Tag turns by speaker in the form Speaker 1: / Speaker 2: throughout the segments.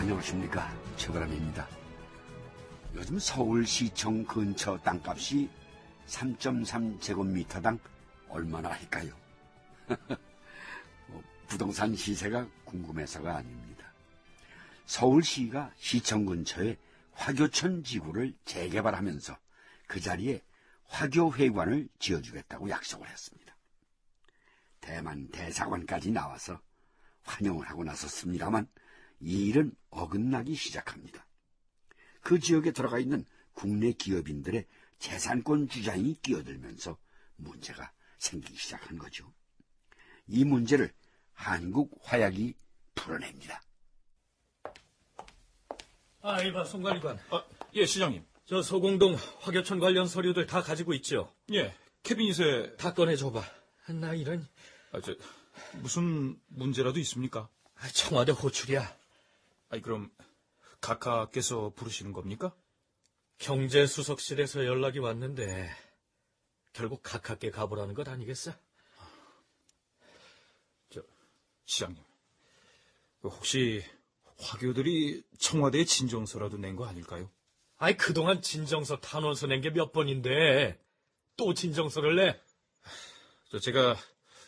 Speaker 1: 안녕하십니까, 최바람입니다. 요즘 서울시청 근처 땅값이 3.3제곱미터당 얼마나 할까요? 부동산 시세가 궁금해서가 아닙니다. 서울시가 시청 근처에 화교천 지구를 재개발하면서 그 자리에 화교회관을 지어주겠다고 약속을 했습니다. 대만 대사관까지 나와서 환영을 하고 나섰습니다만 이 일은 어긋나기 시작합니다. 그 지역에 들어가 있는 국내 기업인들의 재산권 주장이 끼어들면서 문제가 생기기 시작한 거죠. 이 문제를 한국화약이 풀어냅니다.
Speaker 2: 이봐, 송관리관.
Speaker 3: 예, 시장님.
Speaker 2: 저 소공동 화교천 관련 서류들 다 가지고 있죠?
Speaker 3: 예, 캐비닛에
Speaker 2: 다 꺼내줘봐. 나 이런...
Speaker 3: 무슨 문제라도 있습니까?
Speaker 2: 청와대 호출이야.
Speaker 3: 그럼 각하께서 부르시는 겁니까?
Speaker 2: 경제수석실에서 연락이 왔는데 결국 각하께 가보라는 것 아니겠어?
Speaker 3: 시장님. 혹시 화교들이 청와대에 진정서라도 낸 거 아닐까요?
Speaker 2: 그동안 진정서 탄원서 낸 게 몇 번인데 또 진정서를 내?
Speaker 3: 제가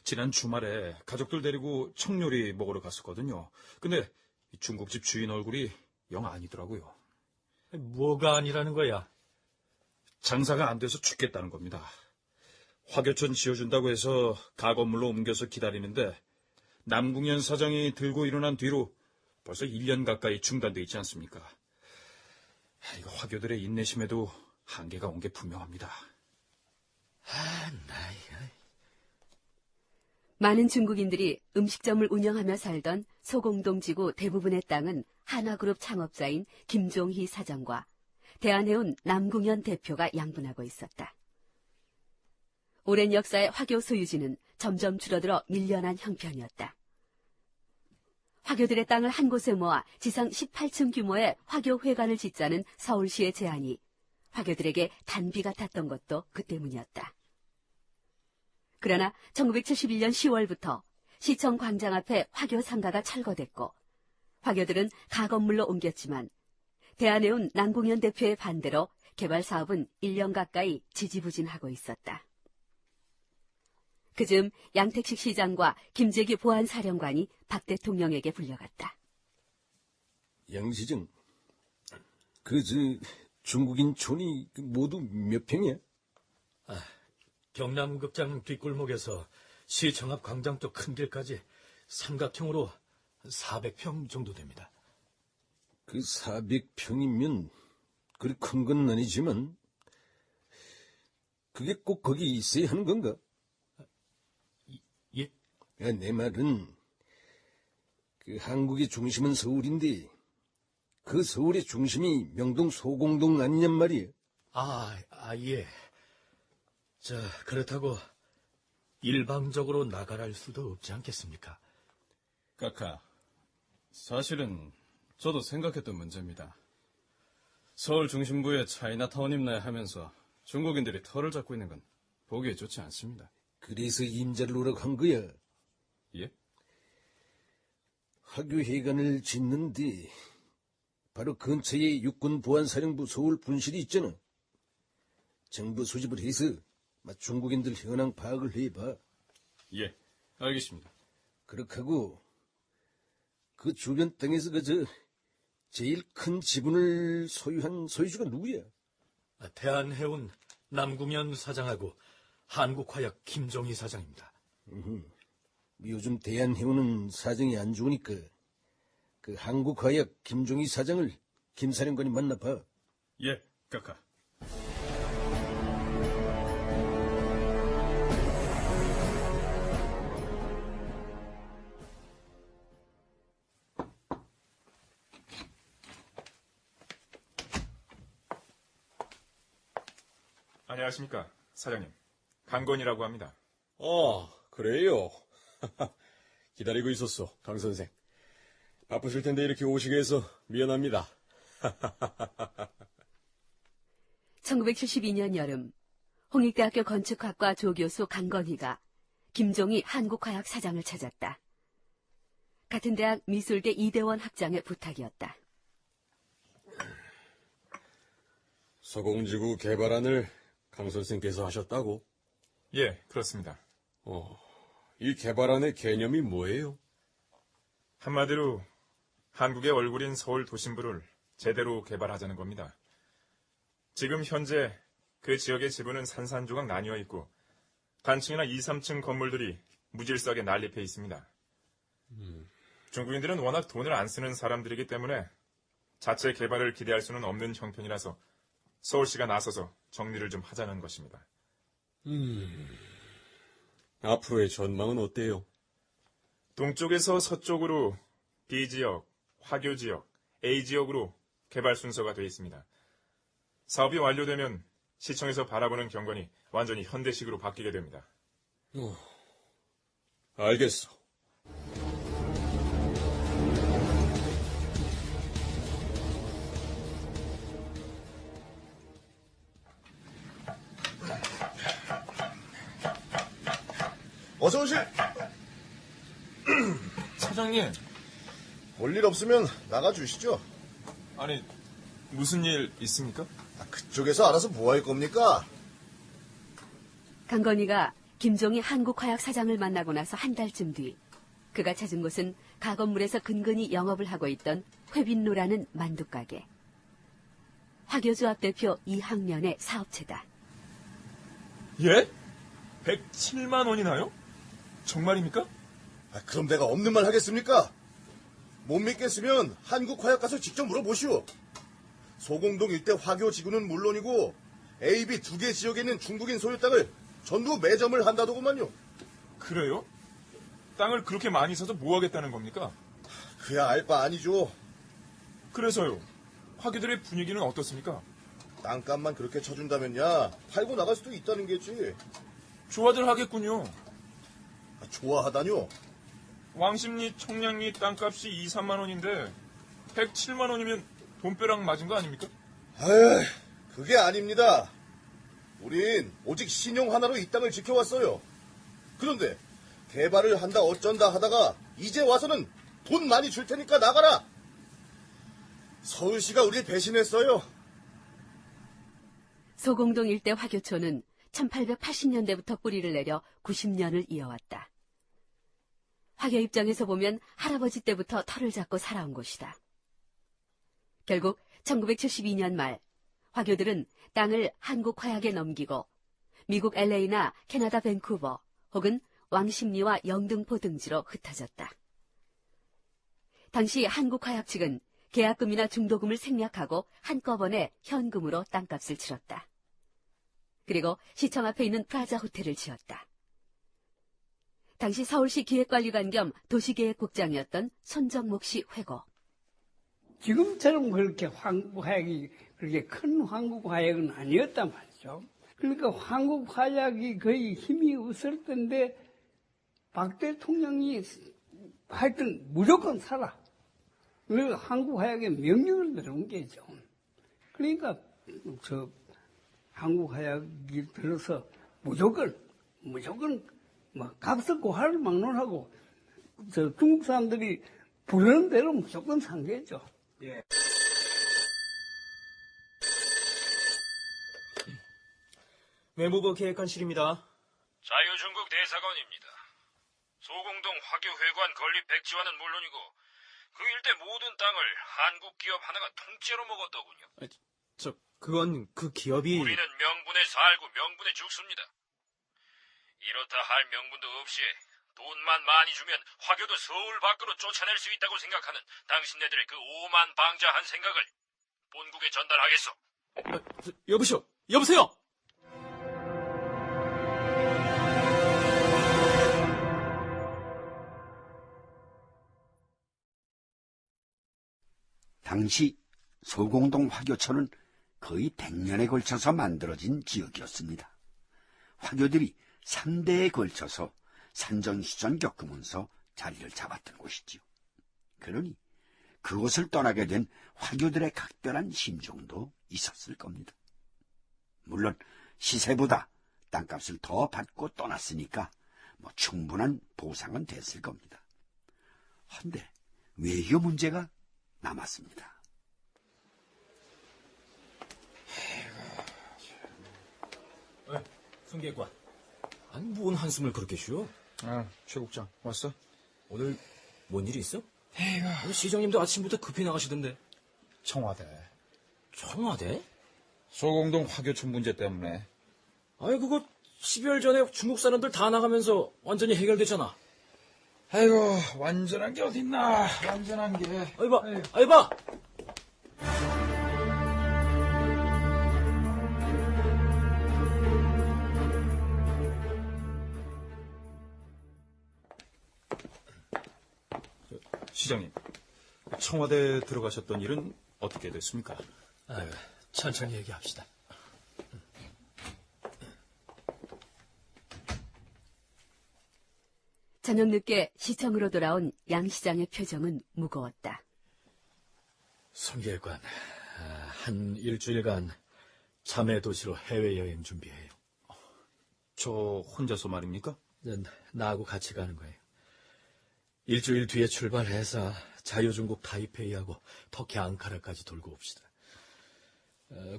Speaker 3: 지난 주말에 가족들 데리고 청요리 먹으러 갔었거든요. 근데 중국집 주인 얼굴이 영 아니더라고요.
Speaker 2: 뭐가 아니라는 거야?
Speaker 3: 장사가 안 돼서 죽겠다는 겁니다. 화교천 지어준다고 해서 가건물로 옮겨서 기다리는데 남궁현 사장이 들고 일어난 뒤로 벌써 1년 가까이 중단돼 있지 않습니까? 이거 화교들의 인내심에도 한계가 온 게 분명합니다.
Speaker 4: 많은 중국인들이 음식점을 운영하며 살던 소공동 지구 대부분의 땅은 한화그룹 창업자인 김종희 사장과 대한해운 남궁현 대표가 양분하고 있었다. 오랜 역사의 화교 소유지는 점점 줄어들어 밀려난 형편이었다. 화교들의 땅을 한 곳에 모아 지상 18층 규모의 화교회관을 짓자는 서울시의 제안이 화교들에게 단비가 탔던 것도 그 때문이었다. 그러나 1971년 10월부터 시청 광장 앞에 화교 상가가 철거됐고 화교들은 가건물로 옮겼지만 대한해운 남궁현 대표의 반대로 개발 사업은 1년 가까이 지지부진하고 있었다. 그즈음 양택식 시장과 김재규 보안사령관이 박 대통령에게 불려갔다.
Speaker 5: 양 시장, 중국인 촌이 모두 몇 평이야?
Speaker 2: 경남극장 뒷골목에서 시청 앞 광장 쪽 큰 길까지 삼각형으로 400평 정도 됩니다.
Speaker 5: 그 400평이면 그리 큰 건 아니지만 그게 꼭 거기 있어야 하는 건가?
Speaker 2: 예?
Speaker 5: 내 말은 한국의 중심은 서울인데 그 서울의 중심이 명동 소공동 아니냔 말이야.
Speaker 2: 예. 그렇다고 일방적으로 나가랄 수도 없지 않겠습니까?
Speaker 6: 각하, 사실은 저도 생각했던 문제입니다. 서울 중심부에 차이나타운 입나야 하면서 중국인들이 터를 잡고 있는 건 보기에 좋지 않습니다.
Speaker 5: 그래서 임자를 오라고 한 거야.
Speaker 6: 예?
Speaker 5: 화교회관을 짓는데 바로 근처에 육군보안사령부 서울 분실이 있잖아. 정부 수집을 해서 중국인들 현황 파악을 해봐.
Speaker 6: 예, 알겠습니다.
Speaker 5: 그렇게 하고 그 주변 땅에서 제일 큰 지분을 소유한 소유주가 누구야?
Speaker 2: 대한해운 남궁현 사장하고 한국화약 김종희 사장입니다.
Speaker 5: 요즘 대한해운은 사정이 안 좋으니까 그 한국화약 김종희 사장을 김사령관이 만나봐.
Speaker 6: 예, 각하.
Speaker 7: 안녕하십니까, 사장님. 강건이라고 합니다.
Speaker 8: 그래요. 기다리고 있었어, 강 선생. 바쁘실 텐데 이렇게 오시게 해서 미안합니다.
Speaker 4: 1972년 여름, 홍익대학교 건축학과 조교수 강건희가 김종희 한국화약 사장을 찾았다. 같은 대학 미술계 이대원 학장의 부탁이었다.
Speaker 8: 서공지구 개발안을 강 선생께서 하셨다고?
Speaker 7: 예, 그렇습니다.
Speaker 8: 이 개발안의 개념이 뭐예요?
Speaker 7: 한마디로 한국의 얼굴인 서울 도심부를 제대로 개발하자는 겁니다. 지금 현재 그 지역의 지부는 산산조각 나뉘어 있고 단층이나 2, 3층 건물들이 무질서하게 난립해 있습니다. 중국인들은 워낙 돈을 안 쓰는 사람들이기 때문에 자체 개발을 기대할 수는 없는 형편이라서 서울시가 나서서 정리를 좀 하자는 것입니다.
Speaker 8: 앞으로의 전망은 어때요?
Speaker 7: 동쪽에서 서쪽으로 B지역, 화교지역, A지역으로 개발 순서가 되어 있습니다. 사업이 완료되면 시청에서 바라보는 경관이 완전히 현대식으로 바뀌게 됩니다.
Speaker 8: 알겠어.
Speaker 9: 어서 오실.
Speaker 7: 사장님,
Speaker 9: 볼 일 없으면 나가주시죠.
Speaker 7: 아니, 무슨 일 있습니까?
Speaker 9: 그쪽에서 알아서 뭐 할 겁니까?
Speaker 4: 강건희가 김종희 한국화약 사장을 만나고 나서 한 달쯤 뒤 그가 찾은 곳은 가건물에서 근근히 영업을 하고 있던 회빈로라는 만두가게. 화교조합 대표 이학년의 사업체다.
Speaker 7: 예? 107만 원이나요? 정말입니까?
Speaker 9: 그럼 내가 없는 말 하겠습니까? 못 믿겠으면 한국화약 가서 직접 물어보시오. 소공동 일대 화교지구는 물론이고 A, B 두 개 지역에 있는 중국인 소유 땅을 전부 매점을 한다더구만요.
Speaker 7: 그래요? 땅을 그렇게 많이 사서 뭐 하겠다는 겁니까?
Speaker 9: 그야 알 바 아니죠.
Speaker 7: 그래서요. 화교들의 분위기는 어떻습니까?
Speaker 9: 땅값만 그렇게 쳐준다면야 팔고 나갈 수도 있다는 게지.
Speaker 7: 좋아들 하겠군요.
Speaker 9: 좋아하다뇨?
Speaker 7: 왕십리, 청량리 땅값이 2, 3만 원인데 107만 원이면 돈벼락 맞은 거 아닙니까?
Speaker 9: 에이, 그게 아닙니다. 우린 오직 신용 하나로 이 땅을 지켜왔어요. 그런데 개발을 한다 어쩐다 하다가 이제 와서는 돈 많이 줄 테니까 나가라. 서울시가 우리 배신했어요.
Speaker 4: 소공동 일대 화교초는 1880년대부터 뿌리를 내려 90년을 이어왔다. 화교 입장에서 보면 할아버지 때부터 터를 잡고 살아온 곳이다. 결국 1972년 말 화교들은 땅을 한국 화약에 넘기고 미국 LA나 캐나다 밴쿠버 혹은 왕십리와 영등포 등지로 흩어졌다. 당시 한국 화약 측은 계약금이나 중도금을 생략하고 한꺼번에 현금으로 땅값을 치렀다. 그리고 시청 앞에 있는 프라자 호텔을 지었다. 당시 서울시 기획관리관 겸 도시계획국장이었던 손정목 씨 회고.
Speaker 10: 지금처럼 그렇게 한국화약이 그렇게 큰 한국화약은 아니었단 말이죠. 그러니까 한국화약이 거의 힘이 없을 텐데 박 대통령이 하여튼 무조건 사라. 그래서 한국화약에 명령을 내려온 게죠. 그러니까 한국화약이 들어서 무조건 뭐 값을 고하를 막론하고 중국 사람들이 부르는 대로 무조건 산 거죠. 예.
Speaker 11: 외무부 계획관실입니다.
Speaker 3: 자유중국 대사관입니다. 소공동 화교회관 건립 백지화는 물론이고 그 일대 모든 땅을 한국 기업 하나가 통째로 먹었더군요.
Speaker 11: 그건 그 기업이...
Speaker 3: 우리는 명분에 살고 명분에 죽습니다. 이렇다 할 명분도 없이 돈만 많이 주면 화교도 서울 밖으로 쫓아낼 수 있다고 생각하는 당신네들의 그 오만방자한 생각을 본국에 전달하겠소.
Speaker 11: 여보세요!
Speaker 1: 당시 소공동 화교촌은 거의 100년에 걸쳐서 만들어진 지역이었습니다. 화교들이 3대에 걸쳐서 산전수전 겪으면서 자리를 잡았던 곳이지요. 그러니 그곳을 떠나게 된 화교들의 각별한 심정도 있었을 겁니다. 물론 시세보다 땅값을 더 받고 떠났으니까 충분한 보상은 됐을 겁니다. 한데 외교 문제가 남았습니다.
Speaker 2: 성계관. 아니, 뭔 한숨을 그렇게 쉬어?
Speaker 3: 최 국장 왔어?
Speaker 2: 오늘 뭔 일이 있어? 오늘 시장님도 아침부터 급히 나가시던데.
Speaker 3: 청와대.
Speaker 2: 청와대?
Speaker 3: 소공동 화교촌 문제 때문에.
Speaker 2: 아이, 그거 12월 전에 중국 사람들 다 나가면서 완전히 해결됐잖아.
Speaker 3: 아이고, 완전한 게 어딨나. 완전한 게.
Speaker 2: 아이 봐!
Speaker 3: 시장님, 청와대 들어가셨던 일은 어떻게 됐습니까?
Speaker 2: 아유, 천천히 얘기합시다.
Speaker 4: 저녁 늦게 시청으로 돌아온 양 시장의 표정은 무거웠다.
Speaker 2: 성계관, 한 일주일간 자매 도시로 해외여행 준비해요.
Speaker 3: 저 혼자서 말입니까?
Speaker 2: 나하고 같이 가는 거예요. 일주일 뒤에 출발해서 자유중국 타이페이하고 터키 앙카라까지 돌고 옵시다.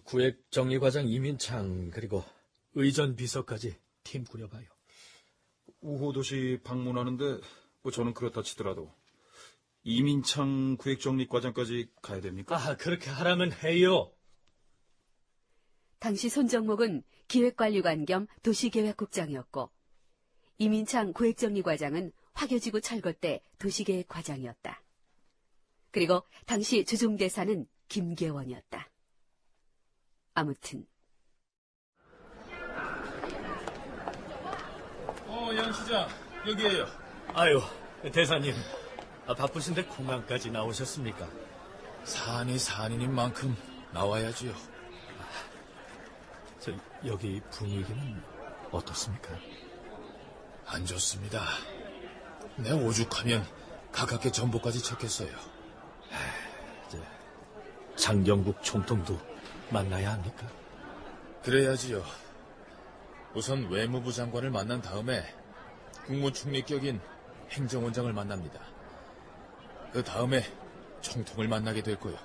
Speaker 2: 구획정리과장 이민창 그리고 의전 비서까지 팀 꾸려봐요.
Speaker 3: 우호도시 방문하는데 뭐 저는 그렇다 치더라도 이민창 구획정리과장까지 가야 됩니까?
Speaker 2: 그렇게 하라면 해요.
Speaker 4: 당시 손정목은 기획관리관 겸 도시계획국장이었고 이민창 구획정리과장은 화교지구 철거때 도시계획과장이었다. 그리고 당시 주중대사는 김계원이었다. 아무튼
Speaker 6: 양 시장, 여기에요.
Speaker 2: 아유, 대사님, 바쁘신데 공항까지 나오셨습니까?
Speaker 6: 산이 산인인 만큼 나와야지요.
Speaker 2: 여기 분위기는 어떻습니까?
Speaker 6: 안 좋습니다. 내 오죽하면 가깝게 전보까지 쳤겠어요.
Speaker 2: 장경국 총통도 만나야 합니까?
Speaker 6: 그래야지요. 우선 외무부 장관을 만난 다음에 국무총리격인 행정원장을 만납니다. 그 다음에 총통을 만나게 될 거요.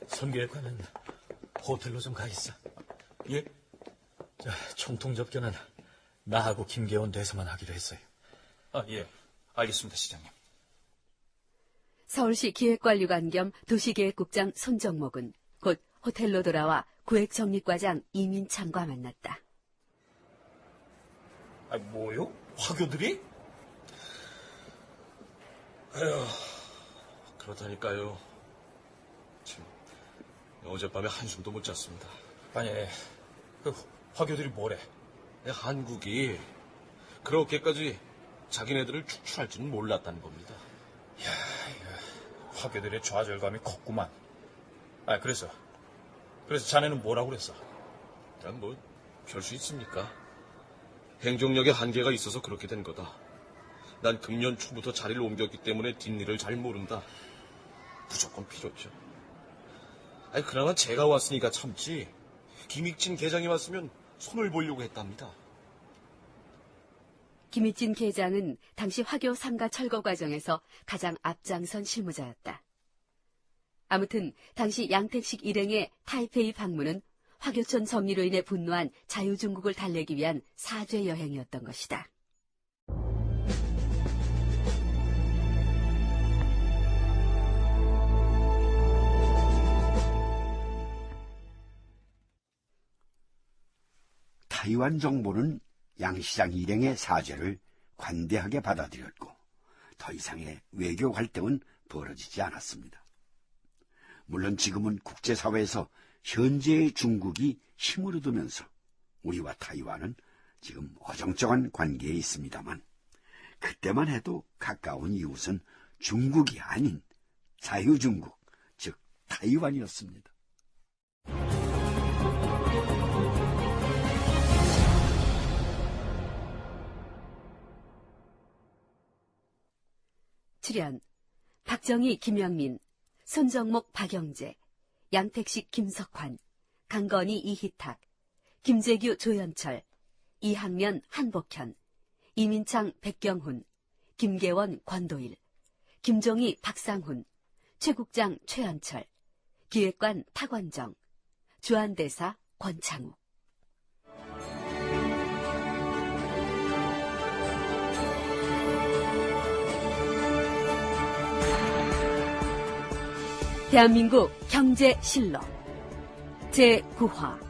Speaker 2: 성계관은 호텔로 좀 가 있어.
Speaker 3: 예?
Speaker 2: 총통 접견은 나하고 김계원 대사만 하기로 했어요.
Speaker 3: 예. 알겠습니다, 시장님.
Speaker 4: 서울시 기획관리관 겸 도시계획국장 손정목은 곧 호텔로 돌아와 구획정리과장 이민창과 만났다.
Speaker 3: 뭐요? 화교들이?
Speaker 8: 그렇다니까요. 참, 어젯밤에 한숨도 못 잤습니다.
Speaker 3: 아니, 그 화교들이 뭐래?
Speaker 8: 한국이 그렇게까지 자기네들을 축출할 줄은 몰랐다는 겁니다.
Speaker 3: 화교들의 좌절감이 컸구만. 그래서 자네는 뭐라고 그랬어?
Speaker 8: 그냥 뭐 별 수 있습니까? 행정력에 한계가 있어서 그렇게 된 거다. 난 금년 초부터 자리를 옮겼기 때문에 뒷일을 잘 모른다. 무조건 필요죠. 그나마 제가 왔으니까 참지. 김익진 계장이 왔으면 손을 보려고 했답니다.
Speaker 4: 김익진 계장은 당시 화교 상가 철거 과정에서 가장 앞장선 실무자였다. 아무튼 당시 양택식 일행의 타이페이 방문은 화교촌 정리로 인해 분노한 자유중국을 달래기 위한 사죄 여행이었던 것이다.
Speaker 1: 타이완 정부는 양 시장 일행의 사죄를 관대하게 받아들였고 더 이상의 외교 갈등은 벌어지지 않았습니다. 물론 지금은 국제사회에서 현재의 중국이 힘을 얻으면서 우리와 타이완은 지금 어정쩡한 관계에 있습니다만 그때만 해도 가까운 이웃은 중국이 아닌 자유중국, 즉 타이완이었습니다.
Speaker 4: 출연 박정희, 김영민, 손정목, 박영재, 양택식, 김석환, 강건희, 이희탁, 김재규, 조연철, 이학년, 한복현, 이민창, 백경훈, 김계원, 권도일, 김종희, 박상훈, 최국장 최한철, 기획관 타관정, 주한대사 권창우. 대한민국 경제실록 제9화